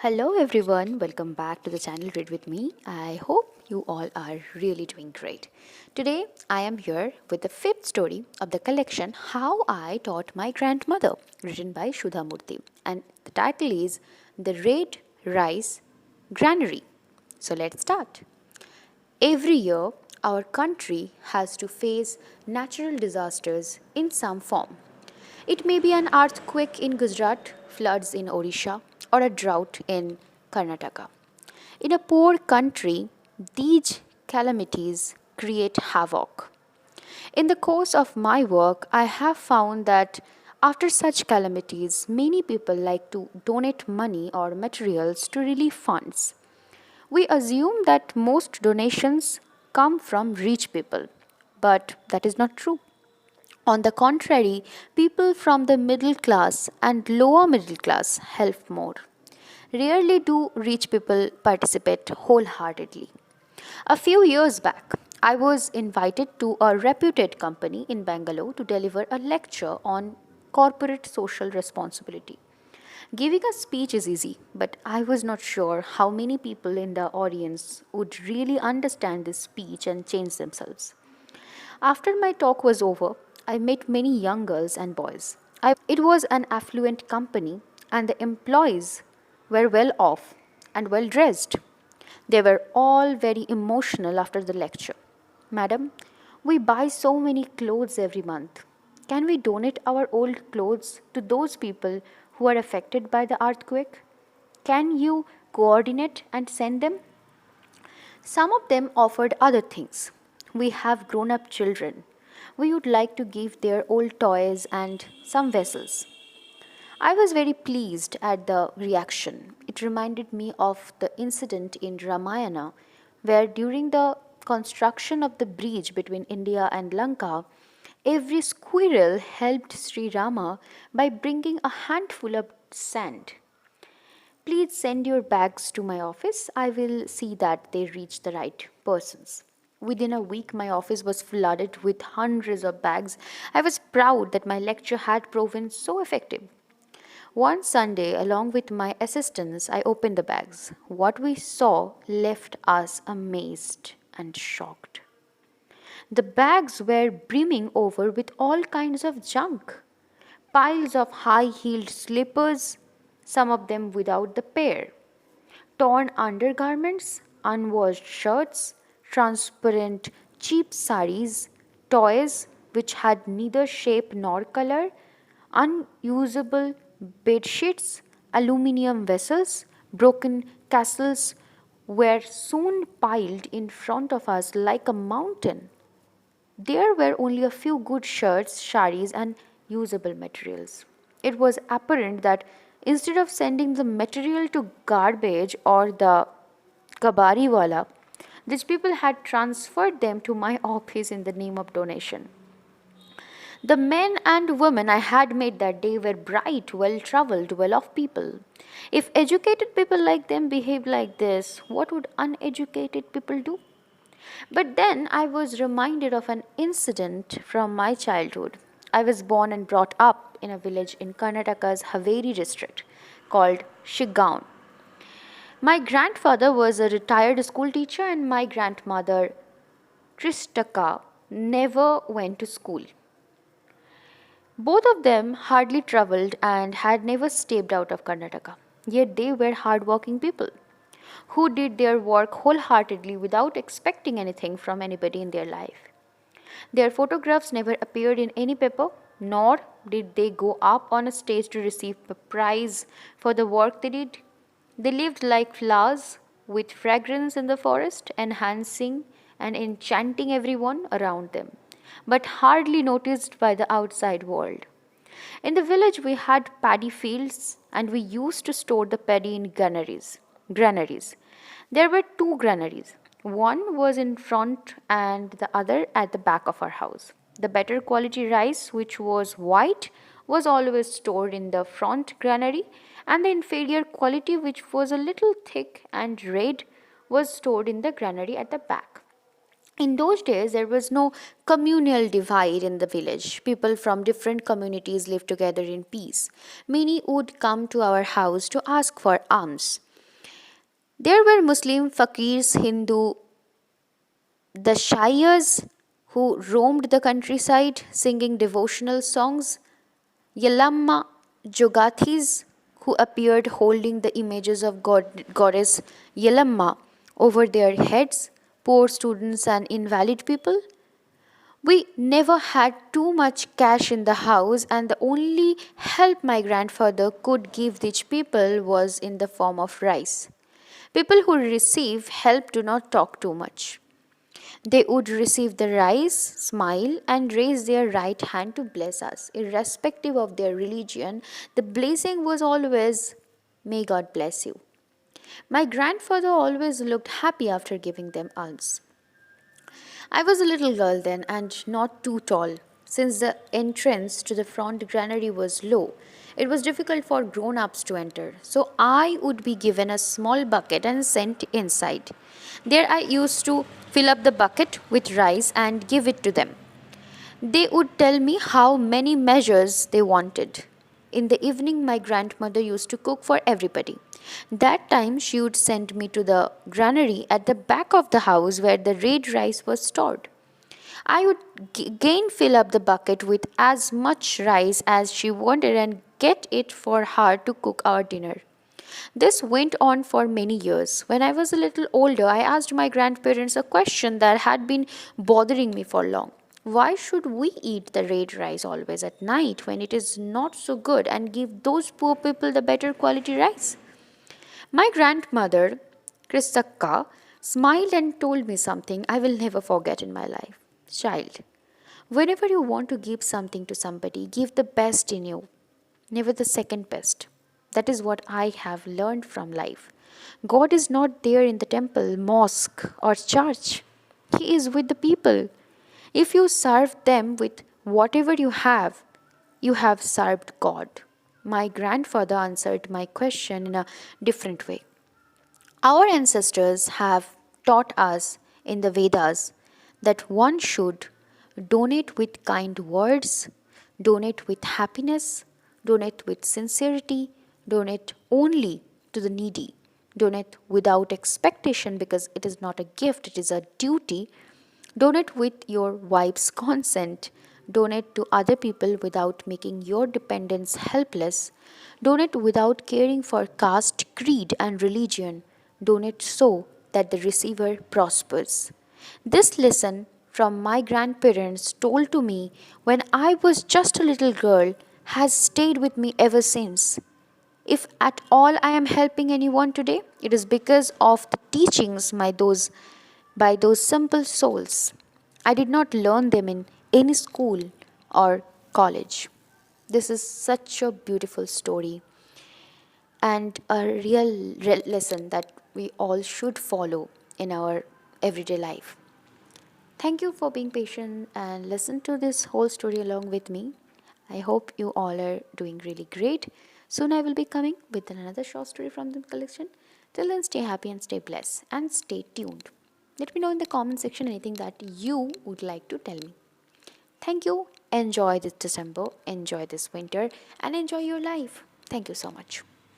Hello everyone, welcome back to the channel Read With Me. I hope you all are really doing great. Today I am here with the fifth story of the collection How I Taught My Grandmother, written by Sudha Murty. And the title is The Red Rice Granary. So let's start. Every year, our country has to face natural disasters in some form. It may be an earthquake in Gujarat, floods in Odisha, or a drought in Karnataka. In a poor country, these calamities create havoc. In the course of my work, I have found that after such calamities, many people like to donate money or materials to relief funds. We assume that most donations come from rich people, but that is not true. On the contrary, people from the middle class and lower middle class help more. Rarely do rich people participate wholeheartedly. A few years back, I was invited to a reputed company in Bangalore to deliver a lecture on corporate social responsibility. Giving a speech is easy, but I was not sure how many people in the audience would really understand this speech and change themselves. After my talk was over, I met many young girls and boys. It was an affluent company, and the employees were well off and well dressed. They were all very emotional after the lecture. Madam, we buy so many clothes every month. Can we donate our old clothes to those people who are affected by the earthquake? Can you coordinate and send them? Some of them offered other things. We have grown up children. We would like to give their old toys and some vessels. I was very pleased at the reaction. It reminded me of the incident in Ramayana where during the construction of the bridge between India and Lanka, every squirrel helped Sri Rama by bringing a handful of sand. Please send your bags to my office. I will see that they reach the right persons. Within a week, my office was flooded with hundreds of bags. I was proud that my lecture had proven so effective. One Sunday, along with my assistants, I opened the bags. What we saw left us amazed and shocked. The bags were brimming over with all kinds of junk. Piles of high heeled slippers, some of them without the pair, torn undergarments, unwashed shirts, transparent cheap saris, toys which had neither shape nor color, unusable bed sheets, aluminium vessels, broken castles were soon piled in front of us like a mountain. There were only a few good shirts, saris, and usable materials. It was apparent that instead of sending the material to garbage or the kabariwala, these people had transferred them to my office in the name of donation. The men and women I had met that day were bright, well traveled, well off people. If educated people like them behaved like this, what would uneducated people do? But then I was reminded of an incident from my childhood. I was born and brought up in a village in Karnataka's Haveri district called Shigaon. My grandfather was a retired school teacher, and my grandmother, Tristaka, never went to school. Both of them hardly traveled and had never stepped out of Karnataka. Yet they were hardworking people who did their work wholeheartedly without expecting anything from anybody in their life. Their photographs never appeared in any paper, nor did they go up on a stage to receive a prize for the work they did. They lived like flowers with fragrance in the forest, enhancing and enchanting everyone around them, but hardly noticed by the outside world. In the village, we had paddy fields and we used to store the paddy in granaries. There were two granaries. One was in front and the other at the back of our house. The better quality rice, which was white, was always stored in the front granary, and the inferior quality, which was a little thick and red, was stored in the granary at the back. In those days, there was no communal divide in the village. People from different communities lived together in peace. Many would come to our house to ask for alms. There were Muslim fakirs, Hindu the Shayas who roamed the countryside singing devotional songs, Yalamma Jogathis who appeared holding the images of goddess Yalamma over their heads, poor students and invalid people. We never had too much cash in the house, and the only help my grandfather could give these people was in the form of rice. People who receive help do not talk too much. They would receive the rice, smile, and raise their right hand to bless us. Irrespective of their religion, the blessing was always, "May God bless you." My grandfather always looked happy after giving them alms. I was a little girl then and not too tall. Since the entrance to the front granary was low, it was difficult for grown ups to enter. So I would be given a small bucket and sent inside. There I used to fill up the bucket with rice and give it to them. They would tell me how many measures they wanted. In the evening, my grandmother used to cook for everybody. That time, she would send me to the granary at the back of the house where the red rice was stored. I would again fill up the bucket with as much rice as she wanted and get it for her to cook our dinner. This went on for many years. When I was a little older, I asked my grandparents a question that had been bothering me for long. Why should we eat the red rice always at night when it is not so good and give those poor people the better quality rice? My grandmother, Kristakka, smiled and told me something I will never forget in my life. Child, whenever you want to give something to somebody, give the best in you, never the second best. That is what I have learned from life. God is not there in the temple, mosque, or church. He is with the people. If you serve them with whatever you have served God. My grandfather answered my question in a different way. Our ancestors have taught us in the Vedas that one should donate with kind words, donate with happiness, donate with sincerity, donate only to the needy, donate without expectation because it is not a gift, it is a duty. Donate with your wife's consent. Donate to other people without making your dependents helpless. Donate without caring for caste, creed, and religion. Donate so that the receiver prospers. This lesson from my grandparents told to me when I was just a little girl has stayed with me ever since. If at all I am helping anyone today, it is because of the teachings by those simple souls. I did not learn them in any school or college. This is such a beautiful story and a real lesson that we all should follow in our everyday life. Thank you for being patient and listen to this whole story along with me. I hope you all are doing really great. Soon I will be coming with another short story from the collection. Till then, stay happy and stay blessed and stay tuned. Let me know in the comment section anything that you would like to tell me. Thank you. Enjoy this December, enjoy this winter, and enjoy your life. Thank you so much.